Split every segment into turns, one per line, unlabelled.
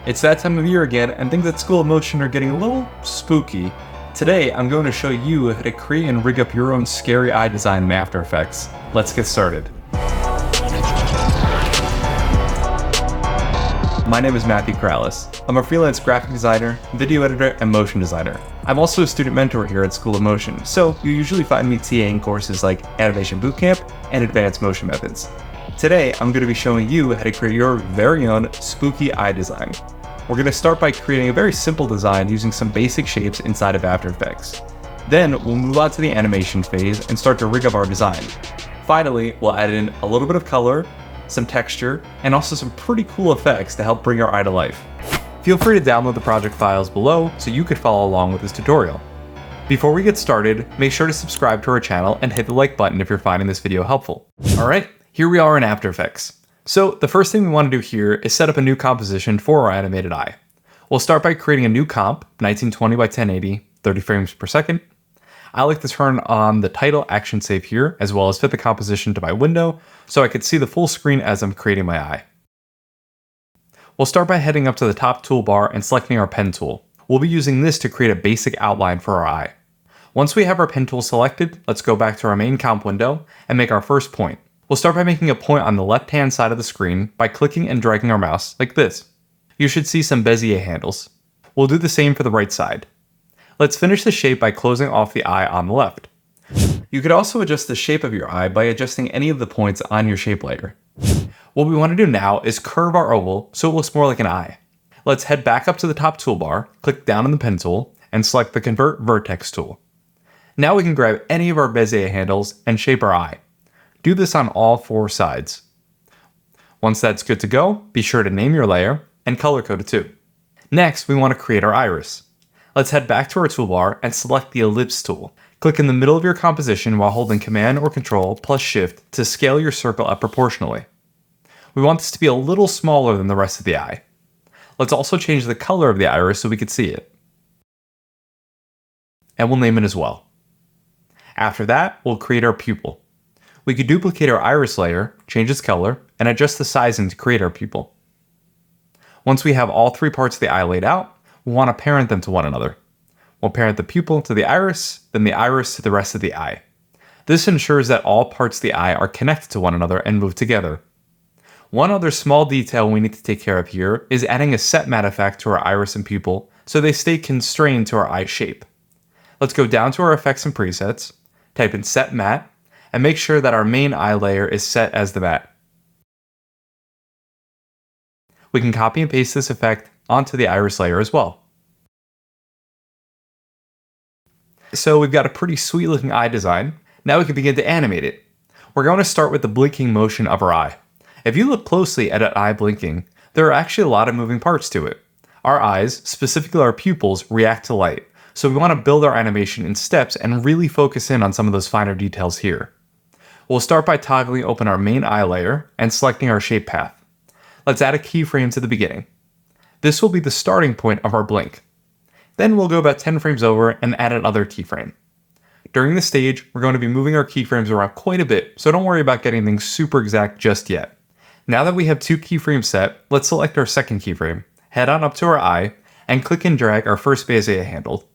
It's that time of year again, and things at School of Motion are getting a little spooky. Today, I'm going to show you how to create and rig up your own scary eye design in After Effects. Let's get started. My name is Matt Corrales. I'm a freelance graphic designer, video editor, and motion designer. I'm also a student mentor here at School of Motion, so you usually find me TAing courses like Animation Bootcamp and Advanced Motion Methods. Today, I'm going to be showing you how to create your very own spooky eye design. We're going to start by creating a very simple design using some basic shapes inside of After Effects. Then, we'll move on to the animation phase and start to rig up our design. Finally, we'll add in a little bit of color, some texture, and also some pretty cool effects to help bring our eye to life. Feel free to download the project files below so you could follow along with this tutorial. Before we get started, make sure to subscribe to our channel and hit the like button if you're finding this video helpful. Alright, here we are in After Effects. So the first thing we want to do here is set up a new composition for our animated eye. We'll start by creating a new comp, 1920 by 1080, 30 frames per second. I like to turn on the title action save here, as well as fit the composition to my window, so I could see the full screen as I'm creating my eye. We'll start by heading up to the top toolbar and selecting our pen tool. We'll be using this to create a basic outline for our eye. Once we have our pen tool selected, let's go back to our main comp window and make our first point. We'll start by making a point on the left-hand side of the screen by clicking and dragging our mouse, like this. You should see some Bezier handles. We'll do the same for the right side. Let's finish the shape by closing off the eye on the left. You could also adjust the shape of your eye by adjusting any of the points on your shape layer. What we want to do now is curve our oval so it looks more like an eye. Let's head back up to the top toolbar, click down on the pen tool, and select the Convert Vertex tool. Now we can grab any of our Bezier handles and shape our eye. Do this on all four sides. Once that's good to go, be sure to name your layer and color code it too. Next, we want to create our iris. Let's head back to our toolbar and select the Ellipse tool. Click in the middle of your composition while holding Command or Control plus Shift to scale your circle up proportionally. We want this to be a little smaller than the rest of the eye. Let's also change the color of the iris so we can see it. And we'll name it as well. After that, we'll create our pupil. We could duplicate our iris layer, change its color, and adjust the sizing to create our pupil. Once we have all three parts of the eye laid out, we'll want to parent them to one another. We'll parent the pupil to the iris, then the iris to the rest of the eye. This ensures that all parts of the eye are connected to one another and move together. One other small detail we need to take care of here is adding a set matte effect to our iris and pupil so they stay constrained to our eye shape. Let's go down to our effects and presets, type in set matte, and make sure that our main eye layer is set as the matte. We can copy and paste this effect onto the iris layer as well. So we've got a pretty sweet looking eye design. Now we can begin to animate it. We're going to start with the blinking motion of our eye. If you look closely at an eye blinking, there are actually a lot of moving parts to it. Our eyes, specifically our pupils, react to light. So we want to build our animation in steps and really focus in on some of those finer details here. We'll start by toggling open our main eye layer and selecting our shape path. Let's add a keyframe to the beginning. This will be the starting point of our blink. Then we'll go about 10 frames over and add another keyframe. During this stage, we're going to be moving our keyframes around quite a bit, so don't worry about getting things super exact just yet. Now that we have 2 keyframes set, let's select our second keyframe, head on up to our eye, and click and drag our first Bezier handle.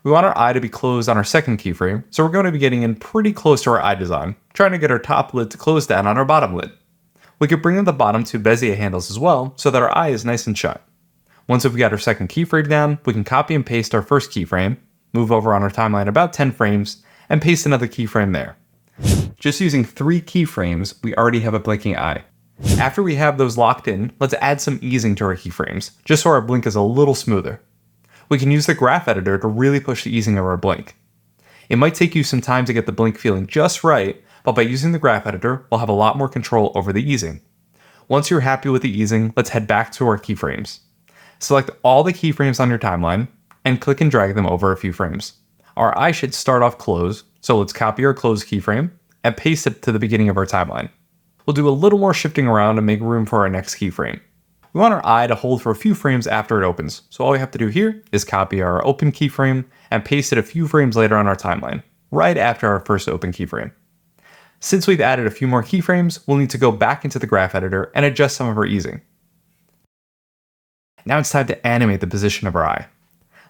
We want our eye to be closed on our second keyframe, so we're going to be getting in pretty close to our eye design, trying to get our top lid to close down on our bottom lid. We could bring in the bottom 2 Bezier handles as well, so that our eye is nice and shut. Once we've got our second keyframe down, we can copy and paste our first keyframe, move over on our timeline about 10 frames, and paste another keyframe there. Just using 3 keyframes, we already have a blinking eye. After we have those locked in, let's add some easing to our keyframes, just so our blink is a little smoother. We can use the graph editor to really push the easing of our blink. It might take you some time to get the blink feeling just right, but by using the graph editor, we'll have a lot more control over the easing. Once you're happy with the easing, let's head back to our keyframes. Select all the keyframes on your timeline, and click and drag them over a few frames. Our eye should start off closed, so let's copy our closed keyframe, and paste it to the beginning of our timeline. We'll do a little more shifting around to make room for our next keyframe. We want our eye to hold for a few frames after it opens, so all we have to do here is copy our open keyframe and paste it a few frames later on our timeline, right after our first open keyframe. Since we've added a few more keyframes, we'll need to go back into the graph editor and adjust some of our easing. Now it's time to animate the position of our eye.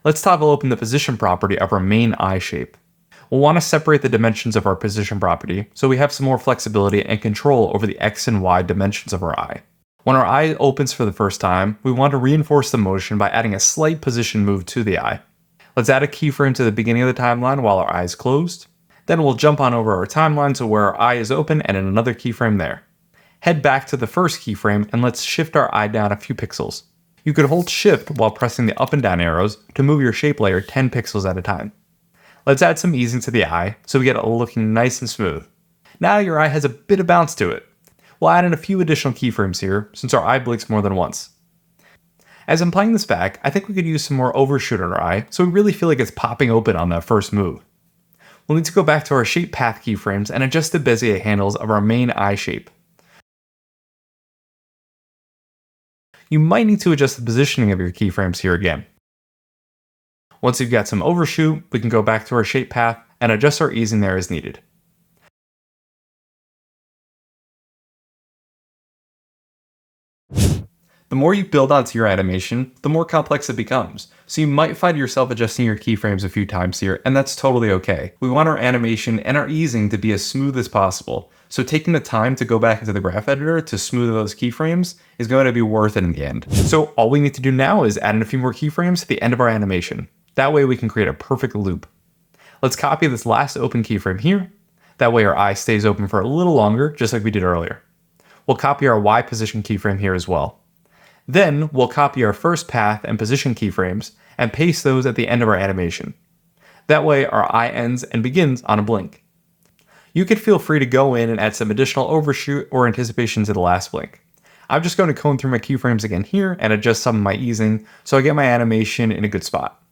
Let's toggle open the position property of our main eye shape. We'll want to separate the dimensions of our position property so we have some more flexibility and control over the X and Y dimensions of our eye. When our eye opens for the first time, we want to reinforce the motion by adding a slight position move to the eye. Let's add a keyframe to the beginning of the timeline while our eye is closed. Then we'll jump on over our timeline to where our eye is open and in another keyframe there. Head back to the first keyframe and let's shift our eye down a few pixels. You could hold shift while pressing the up and down arrows to move your shape layer 10 pixels at a time. Let's add some easing to the eye so we get it looking nice and smooth. Now your eye has a bit of bounce to it. We'll add in a few additional keyframes here since our eye blinks more than once. As I'm playing this back, I think we could use some more overshoot on our eye so we really feel like it's popping open on that first move. We'll need to go back to our shape path keyframes and adjust the Bezier handles of our main eye shape. You might need to adjust the positioning of your keyframes here again. Once you've got some overshoot, we can go back to our shape path and adjust our easing there as needed. The more you build onto your animation, the more complex it becomes, so you might find yourself adjusting your keyframes a few times here, and that's totally okay. We want our animation and our easing to be as smooth as possible, so taking the time to go back into the graph editor to smooth those keyframes is going to be worth it in the end. So all we need to do now is add in a few more keyframes to the end of our animation. That way we can create a perfect loop. Let's copy this last open keyframe here. That way our eye stays open for a little longer, just like we did earlier. We'll copy our Y position keyframe here as well. Then we'll copy our first path and position keyframes and paste those at the end of our animation. That way our eye ends and begins on a blink. You could feel free to go in and add some additional overshoot or anticipation to the last blink. I'm just going to comb through my keyframes again here and adjust some of my easing so I get my animation in a good spot.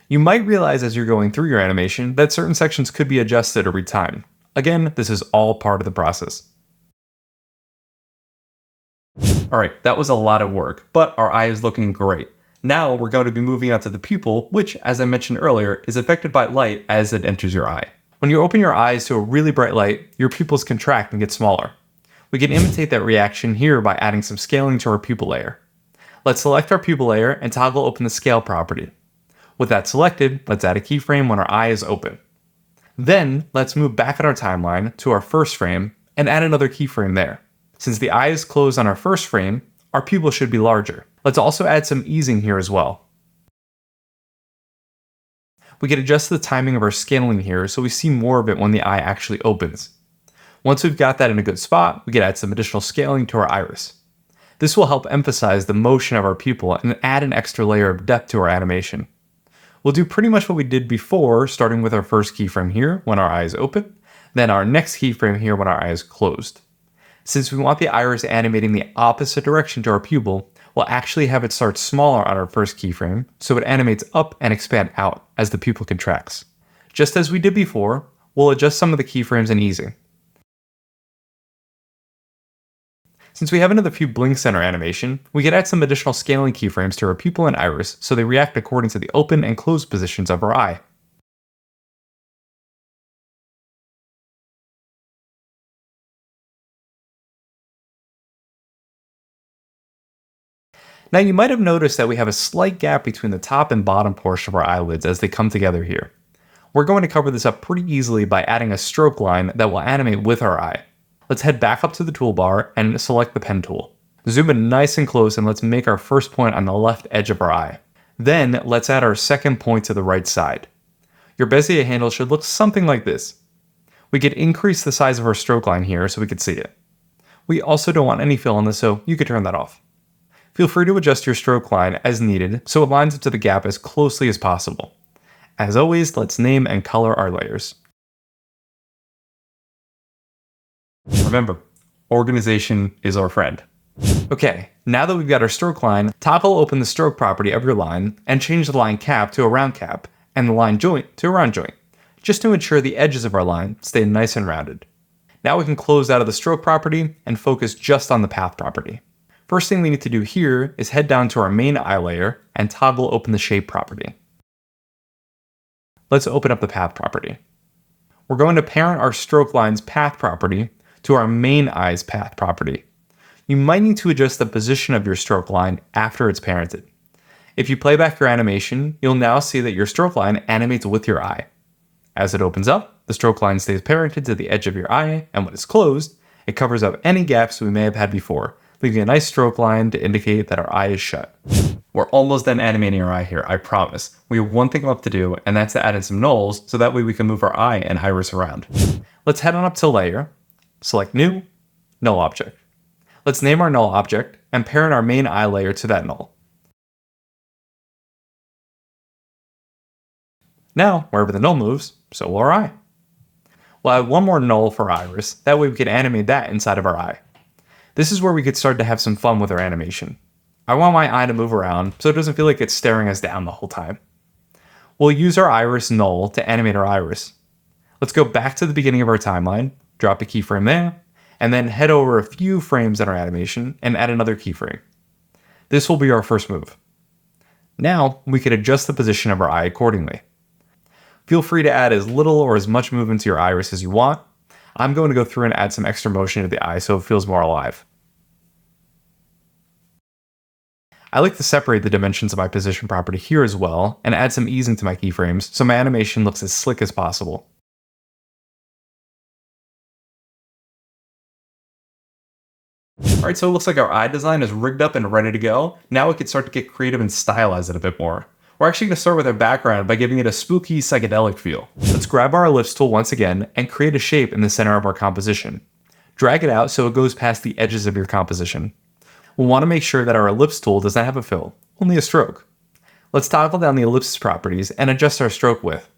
You might realize as you're going through your animation that certain sections could be adjusted or retimed. Again, this is all part of the process. Alright, that was a lot of work, but our eye is looking great. Now we're going to be moving on to the pupil, which, as I mentioned earlier, is affected by light as it enters your eye. When you open your eyes to a really bright light, your pupils contract and get smaller. We can imitate that reaction here by adding some scaling to our pupil layer. Let's select our pupil layer and toggle open the scale property. With that selected, let's add a keyframe when our eye is open. Then, let's move back on our timeline to our first frame and add another keyframe there. Since the eye is closed on our first frame, our pupil should be larger. Let's also add some easing here as well. We can adjust the timing of our scaling here so we see more of it when the eye actually opens. Once we've got that in a good spot, we can add some additional scaling to our iris. This will help emphasize the motion of our pupil and add an extra layer of depth to our animation. We'll do pretty much what we did before, starting with our first keyframe here when our eye is open, then our next keyframe here when our eye is closed. Since we want the iris animating the opposite direction to our pupil, we'll actually have it start smaller on our first keyframe, so it animates up and expand out as the pupil contracts. Just as we did before, we'll adjust some of the keyframes and easing. Since we have another few blinks in our animation, we can add some additional scaling keyframes to our pupil and iris so they react according to the open and closed positions of our eye. Now you might have noticed that we have a slight gap between the top and bottom portion of our eyelids as they come together here. We're going to cover this up pretty easily by adding a stroke line that will animate with our eye. Let's head back up to the toolbar and select the pen tool. Zoom in nice and close and let's make our first point on the left edge of our eye. Then let's add our second point to the right side. Your Bezier handle should look something like this. We could increase the size of our stroke line here so we could see it. We also don't want any fill on this, so you could turn that off. Feel free to adjust your stroke line as needed so it lines up to the gap as closely as possible. As always, let's name and color our layers. Remember, organization is our friend. Okay, now that we've got our stroke line, toggle open the stroke property of your line and change the line cap to a round cap and the line joint to a round joint, just to ensure the edges of our line stay nice and rounded. Now we can close out of the stroke property and focus just on the path property. First thing we need to do here is head down to our main eye layer and toggle open the shape property. Let's open up the path property. We're going to parent our stroke line's path property to our main eye's path property. you might need to adjust the position of your stroke line after it's parented. If you play back your animation, you'll now see that your stroke line animates with your eye. As it opens up, the stroke line stays parented to the edge of your eye, and when it's closed, it covers up any gaps we may have had before, leaving a nice stroke line to indicate that our eye is shut. We're almost done animating our eye here, I promise. We have one thing left to do, and that's to add in some nulls, so that way we can move our eye and iris around. Let's head on up to Layer, select New, Null Object. Let's name our null object, and parent our main eye layer to that null. Now, wherever the null moves, so will our eye. We'll add one more null for iris, that way we can animate that inside of our eye. This is where we could start to have some fun with our animation. I want my eye to move around so it doesn't feel like it's staring us down the whole time. We'll use our iris null to animate our iris. Let's go back to the beginning of our timeline, drop a keyframe there, and then head over a few frames in our animation and add another keyframe. This will be our first move. Now, we can adjust the position of our eye accordingly. Feel free to add as little or as much movement to your iris as you want. I'm going to go through and add some extra motion to the eye so it feels more alive. I like to separate the dimensions of my position property here as well and add some easing to my keyframes so my animation looks as slick as possible. Alright, so it looks like our eye design is rigged up and ready to go. Now we can start to get creative and stylize it a bit more. We're actually going to start with our background by giving it a spooky, psychedelic feel. Let's grab our ellipse tool once again and create a shape in the center of our composition. Drag it out so it goes past the edges of your composition. We'll want to make sure that our ellipse tool does not have a fill, only a stroke. Let's toggle down the ellipse properties and adjust our stroke width.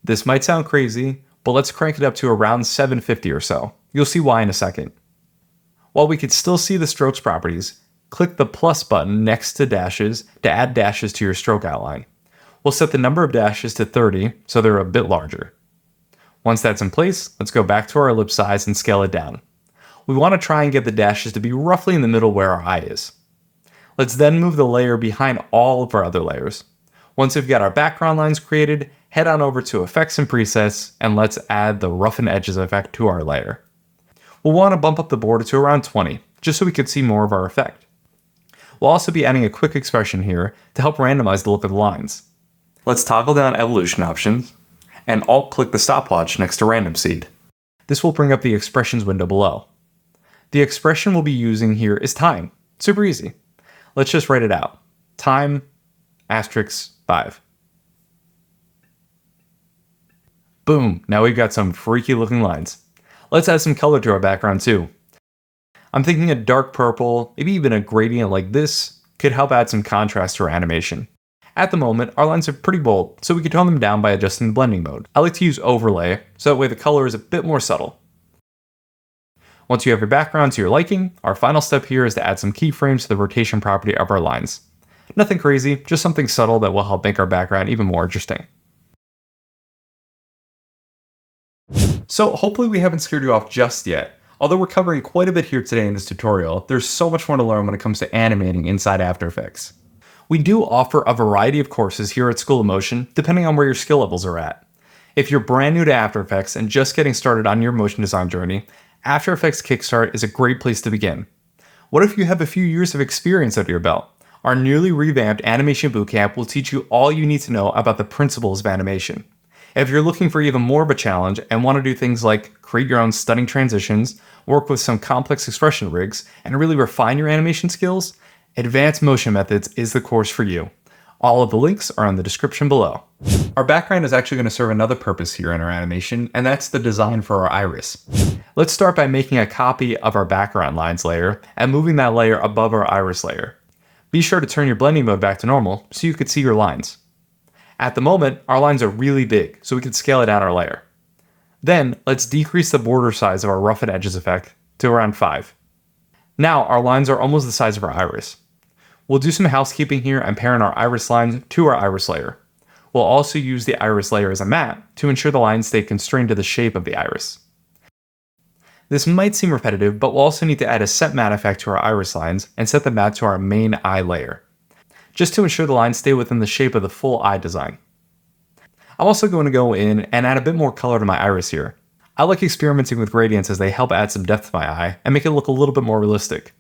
This might sound crazy, but let's crank it up to around 750 or so. You'll see why in a second. While we could still see the strokes properties, click the plus button next to dashes to add dashes to your stroke outline. We'll set the number of dashes to 30 so they're a bit larger. Once that's in place, let's go back to our ellipse size and scale it down. We want to try and get the dashes to be roughly in the middle where our eye is. Let's then move the layer behind all of our other layers. Once we've got our background lines created, head on over to Effects and Presets and let's add the Roughen Edges effect to our layer. We'll want to bump up the border to around 20, just so we can see more of our effect. We'll also be adding a quick expression here to help randomize the look of the lines. Let's toggle down evolution options and alt-click the stopwatch next to random seed. This will bring up the expressions window below. The expression we'll be using here is time. Super easy. Let's just write it out. Time *5. Boom, now we've got some freaky looking lines. Let's add some color to our background too. I'm thinking a dark purple, maybe even a gradient like this, could help add some contrast to our animation. At the moment, our lines are pretty bold, so we can tone them down by adjusting the blending mode. I like to use overlay, so that way the color is a bit more subtle. Once you have your background to your liking, our final step here is to add some keyframes to the rotation property of our lines. Nothing crazy, just something subtle that will help make our background even more interesting. So hopefully we haven't scared you off just yet. Although we're covering quite a bit here today in this tutorial, there's so much more to learn when it comes to animating inside After Effects. We do offer a variety of courses here at School of Motion, depending on where your skill levels are at. If you're brand new to After Effects and just getting started on your motion design journey, After Effects Kickstart is a great place to begin. What if you have a few years of experience under your belt? Our newly revamped Animation Bootcamp will teach you all you need to know about the principles of animation. If you're looking for even more of a challenge and want to do things like create your own stunning transitions, work with some complex expression rigs, and really refine your animation skills, Advanced Motion Methods is the course for you. All of the links are in the description below. Our background is actually going to serve another purpose here in our animation, and that's the design for our iris. Let's start by making a copy of our background lines layer and moving that layer above our iris layer. Be sure to turn your blending mode back to normal so you can see your lines. At the moment, our lines are really big, so we can scale it down our layer. Then, let's decrease the border size of our Roughen Edges effect to around 5. Now, our lines are almost the size of our iris. We'll do some housekeeping here and parent our iris lines to our iris layer. We'll also use the iris layer as a matte to ensure the lines stay constrained to the shape of the iris. This might seem repetitive, but we'll also need to add a set matte effect to our iris lines and set the matte to our main eye layer, just to ensure the lines stay within the shape of the full eye design. I'm also going to go in and add a bit more color to my iris here. I like experimenting with gradients as they help add some depth to my eye and make it look a little bit more realistic.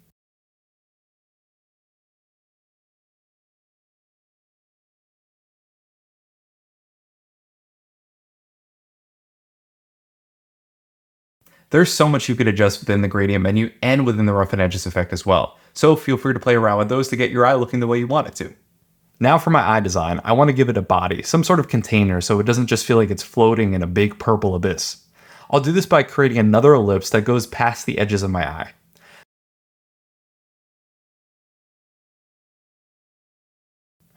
There's so much you could adjust within the gradient menu and within the rough and edges effect as well, so feel free to play around with those to get your eye looking the way you want it to. Now for my eye design, I want to give it a body, some sort of container so it doesn't just feel like it's floating in a big purple abyss. I'll do this by creating another ellipse that goes past the edges of my eye.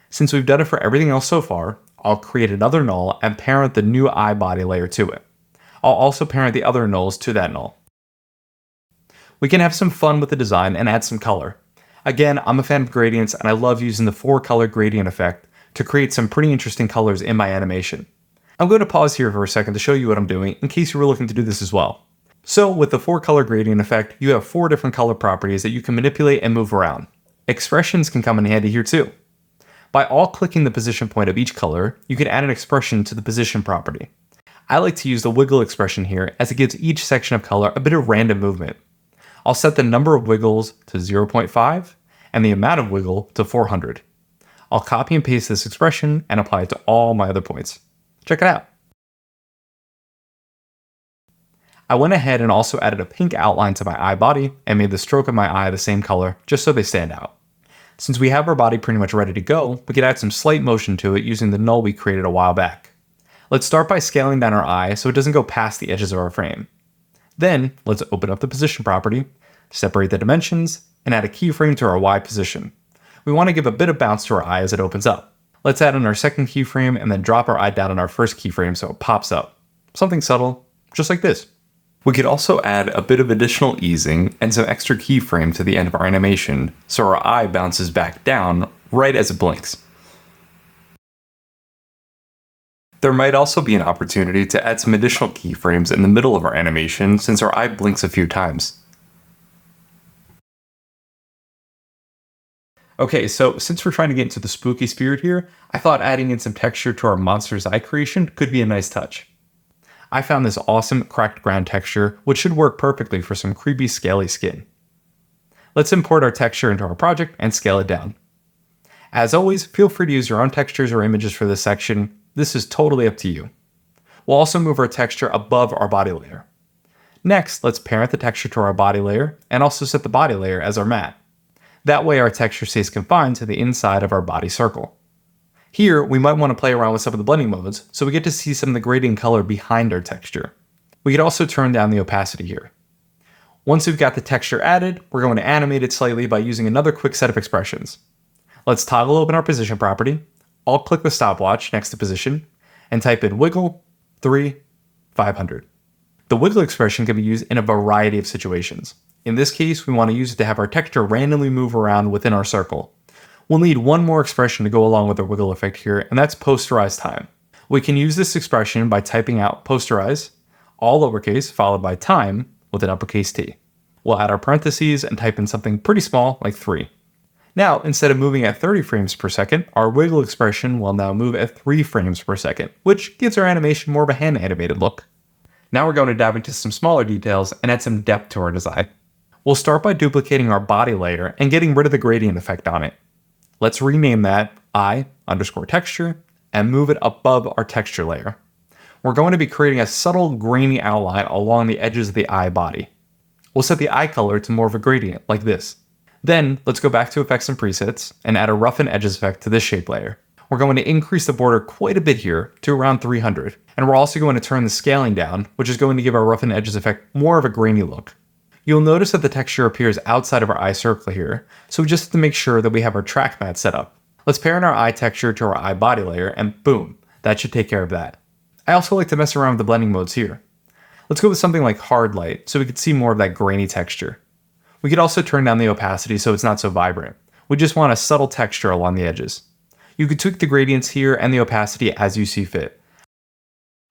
Since we've done it for everything else so far, I'll create another null and parent the new eye body layer to it. I'll also parent the other nulls to that null. We can have some fun with the design and add some color. Again, I'm a fan of gradients and I love using the 4-color gradient effect to create some pretty interesting colors in my animation. I'm going to pause here for a second to show you what I'm doing in case you were looking to do this as well. So with the 4-color gradient effect, you have 4 different color properties that you can manipulate and move around. Expressions can come in handy here too. By alt-clicking the position point of each color, you can add an expression to the position property. I like to use the wiggle expression here as it gives each section of color a bit of random movement. I'll set the number of wiggles to 0.5 and the amount of wiggle to 400. I'll copy and paste this expression and apply it to all my other points. Check it out. I went ahead and also added a pink outline to my eye body and made the stroke of my eye the same color just so they stand out. Since we have our body pretty much ready to go, we could add some slight motion to it using the null we created a while back. Let's start by scaling down our eye so it doesn't go past the edges of our frame. Then, let's open up the position property, separate the dimensions, and add a keyframe to our Y position. We want to give a bit of bounce to our eye as it opens up. Let's add in our second keyframe and then drop our eye down on our first keyframe so it pops up. Something subtle, just like this. We could also add a bit of additional easing and some extra keyframe to the end of our animation so our eye bounces back down right as it blinks. There might also be an opportunity to add some additional keyframes in the middle of our animation since our eye blinks a few times. Okay, so since we're trying to get into the spooky spirit here, I thought adding in some texture to our monster's eye creation could be a nice touch. I found this awesome cracked ground texture, which should work perfectly for some creepy scaly skin. Let's import our texture into our project and scale it down. As always, feel free to use your own textures or images for this section. This is totally up to you. We'll also move our texture above our body layer. Next, let's parent the texture to our body layer and also set the body layer as our matte. That way our texture stays confined to the inside of our body circle. Here, we might want to play around with some of the blending modes so we get to see some of the gradient color behind our texture. We could also turn down the opacity here. Once we've got the texture added, we're going to animate it slightly by using another quick set of expressions. Let's toggle open our position property, alt-click the stopwatch next to position, and type in wiggle 3 500. The wiggle expression can be used in a variety of situations. In this case, we want to use it to have our texture randomly move around within our circle. We'll need one more expression to go along with the wiggle effect here, and that's posterize time. We can use this expression by typing out posterize, all lowercase, followed by time with an uppercase T. We'll add our parentheses and type in something pretty small like 3. Now, instead of moving at 30 frames per second, our wiggle expression will now move at 3 frames per second, which gives our animation more of a hand-animated look. Now we're going to dive into some smaller details and add some depth to our design. We'll start by duplicating our body layer and getting rid of the gradient effect on it. Let's rename that eye_texture and move it above our texture layer. We're going to be creating a subtle grainy outline along the edges of the eye body. We'll set the eye color to more of a gradient, like this. Then, let's go back to Effects and Presets and add a Rough and Edges effect to this shape layer. We're going to increase the border quite a bit here to around 300, and we're also going to turn the scaling down, which is going to give our Rough and Edges effect more of a grainy look. You'll notice that the texture appears outside of our eye circle here, so we just have to make sure that we have our track matte set up. Let's parent our eye texture to our eye body layer, and boom, that should take care of that. I also like to mess around with the blending modes here. Let's go with something like hard light, so we can see more of that grainy texture. We could also turn down the opacity so it's not so vibrant. We just want a subtle texture along the edges. You could tweak the gradients here and the opacity as you see fit.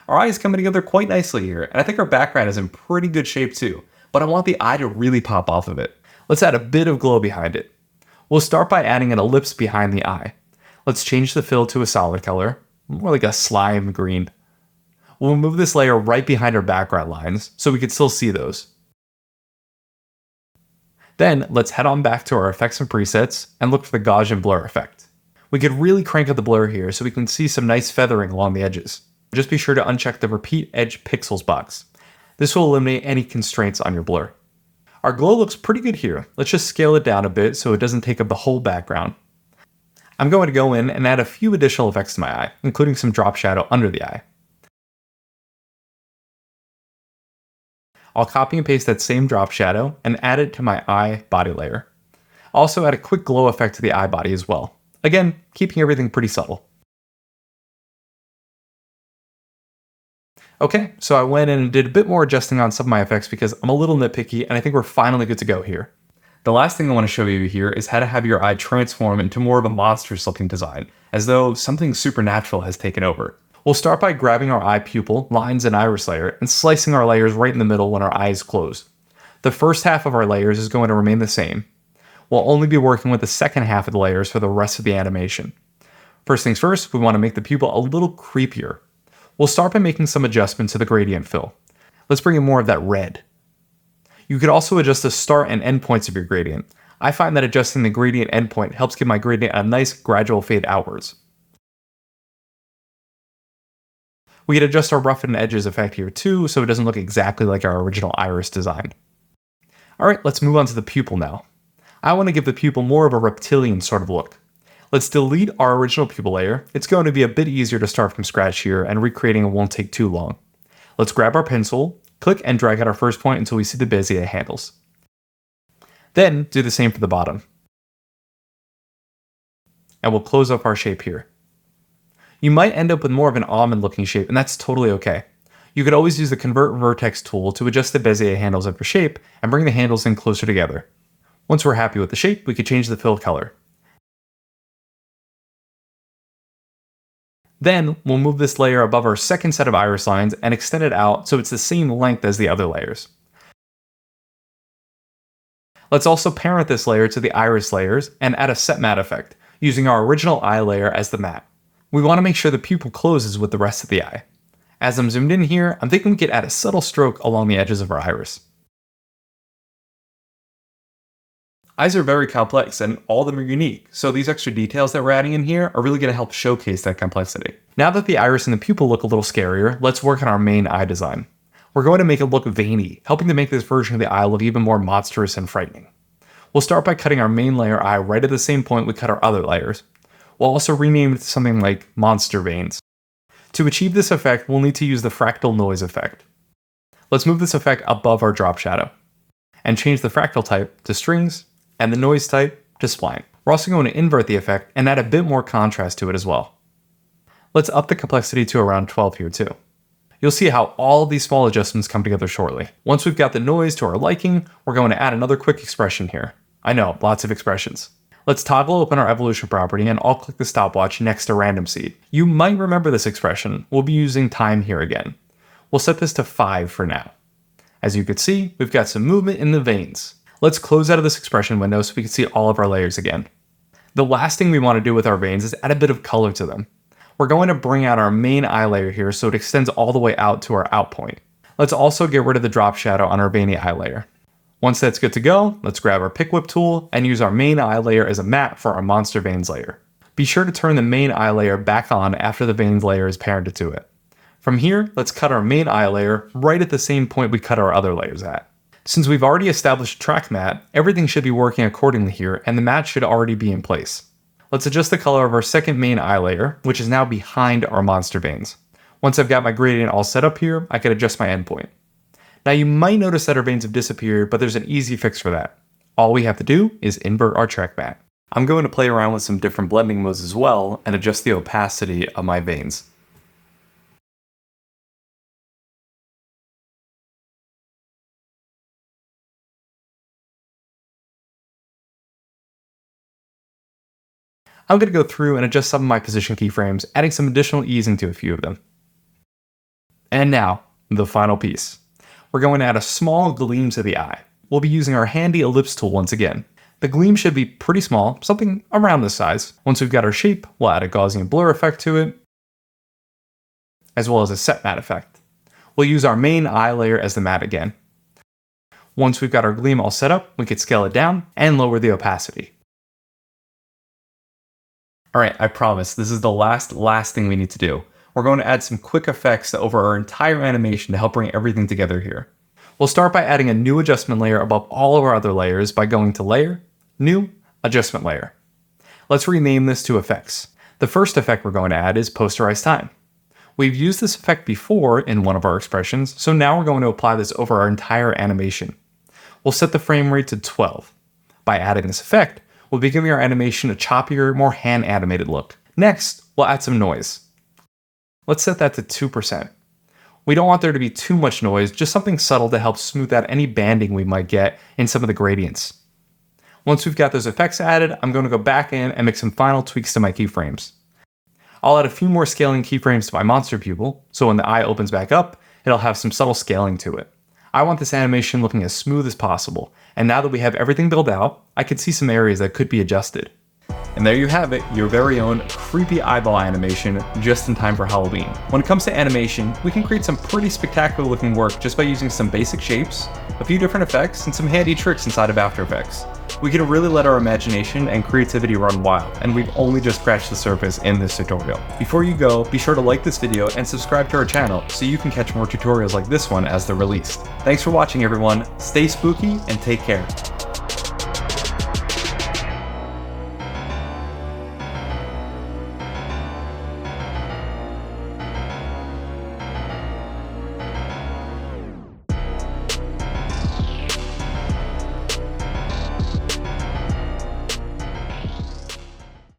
Our eye is coming together quite nicely here, and I think our background is in pretty good shape too. But I want the eye to really pop off of it. Let's add a bit of glow behind it. We'll start by adding an ellipse behind the eye. Let's change the fill to a solid color, more like a slime green. We'll move this layer right behind our background lines so we can still see those. Then let's head on back to our effects and presets and look for the Gaussian blur effect. We could really crank up the blur here so we can see some nice feathering along the edges. Just be sure to uncheck the repeat edge pixels box. This will eliminate any constraints on your blur. Our glow looks pretty good here. Let's just scale it down a bit so it doesn't take up the whole background. I'm going to go in and add a few additional effects to my eye, including some drop shadow under the eye. I'll copy and paste that same drop shadow and add it to my eye body layer. I'll also add a quick glow effect to the eye body as well. Again, keeping everything pretty subtle. Okay, so I went in and did a bit more adjusting on some of my effects because I'm a little nitpicky and I think we're finally good to go here. The last thing I want to show you here is how to have your eye transform into more of a monstrous looking design, as though something supernatural has taken over. We'll start by grabbing our eye pupil, lines, and iris layer and slicing our layers right in the middle when our eye is closed. The first half of our layers is going to remain the same. We'll only be working with the second half of the layers for the rest of the animation. First things first, we want to make the pupil a little creepier. We'll start by making some adjustments to the gradient fill. Let's bring in more of that red. You could also adjust the start and end points of your gradient. I find that adjusting the gradient endpoint helps give my gradient a nice gradual fade outwards. We could adjust our roughen edges effect here too, so it doesn't look exactly like our original iris design. Alright, let's move on to the pupil now. I want to give the pupil more of a reptilian sort of look. Let's delete our original pupil layer. It's going to be a bit easier to start from scratch here, and recreating it won't take too long. Let's grab our pencil, click and drag out our first point until we see the Bezier handles. Then do the same for the bottom. And we'll close up our shape here. You might end up with more of an almond looking shape, and that's totally okay. You could always use the Convert Vertex tool to adjust the Bezier handles of your shape and bring the handles in closer together. Once we're happy with the shape, we could change the fill color. Then we'll move this layer above our second set of iris lines and extend it out so it's the same length as the other layers. Let's also parent this layer to the iris layers and add a set matte effect, using our original eye layer as the matte. We want to make sure the pupil closes with the rest of the eye. As I'm zoomed in here, I'm thinking we could add a subtle stroke along the edges of our iris. Eyes are very complex and all of them are unique, so these extra details that we're adding in here are really going to help showcase that complexity. Now that the iris and the pupil look a little scarier, let's work on our main eye design. We're going to make it look veiny, helping to make this version of the eye look even more monstrous and frightening. We'll start by cutting our main layer eye right at the same point we cut our other layers. We'll also rename it to something like Monster Veins. To achieve this effect, we'll need to use the fractal noise effect. Let's move this effect above our drop shadow, and change the fractal type to strings, and the noise type to spline. We're also going to invert the effect and add a bit more contrast to it as well. Let's up the complexity to around 12 here too. You'll see how all of these small adjustments come together shortly. Once we've got the noise to our liking, we're going to add another quick expression here. I know, lots of expressions. Let's toggle open our evolution property and I'll click the stopwatch next to random seed. You might remember this expression. We'll be using time here again. We'll set this to 5 for now. As you can see, we've got some movement in the veins. Let's close out of this expression window so we can see all of our layers again. The last thing we want to do with our veins is add a bit of color to them. We're going to bring out our main eye layer here so it extends all the way out to our out point. Let's also get rid of the drop shadow on our veiny eye layer. Once that's good to go, let's grab our pick whip tool and use our main eye layer as a matte for our monster veins layer. Be sure to turn the main eye layer back on after the veins layer is parented to it. From here, let's cut our main eye layer right at the same point we cut our other layers at. Since we've already established track matte, everything should be working accordingly here and the matte should already be in place. Let's adjust the color of our second main eye layer, which is now behind our monster veins. Once I've got my gradient all set up here, I can adjust my endpoint. Now you might notice that our veins have disappeared, but there's an easy fix for that. All we have to do is invert our track matte. I'm going to play around with some different blending modes as well and adjust the opacity of my veins. I'm going to go through and adjust some of my position keyframes, adding some additional easing to a few of them. And now, the final piece. We're going to add a small gleam to the eye. We'll be using our handy ellipse tool once again. The gleam should be pretty small, something around this size. Once we've got our shape, we'll add a Gaussian blur effect to it, as well as a set matte effect. We'll use our main eye layer as the matte again. Once we've got our gleam all set up, we could scale it down and lower the opacity. Alright, I promise, this is the last thing we need to do. we're going to add some quick effects over our entire animation to help bring everything together here. We'll start by adding a new adjustment layer above all of our other layers by going to Layer, New, Adjustment Layer. Let's rename this to Effects. The first effect we're going to add is Posterize Time. We've used this effect before in one of our expressions, so now we're going to apply this over our entire animation. We'll set the frame rate to 12. By adding this effect, we'll be giving our animation a choppier, more hand-animated look. Next, we'll add some noise. Let's set that to 2%. We don't want there to be too much noise, just something subtle to help smooth out any banding we might get in some of the gradients. Once we've got those effects added, I'm going to go back in and make some final tweaks to my keyframes. I'll add a few more scaling keyframes to my monster pupil, so when the eye opens back up, it'll have some subtle scaling to it. I want this animation looking as smooth as possible, and now that we have everything built out, I can see some areas that could be adjusted. And there you have it, your very own creepy eyeball animation just in time for Halloween. When it comes to animation, we can create some pretty spectacular looking work just by using some basic shapes, a few different effects, and some handy tricks inside of After Effects. We can really let our imagination and creativity run wild, and we've only just scratched the surface in this tutorial. Before you go, be sure to like this video and subscribe to our channel so you can catch more tutorials like this one as they're released. Thanks for watching everyone, stay spooky and take care.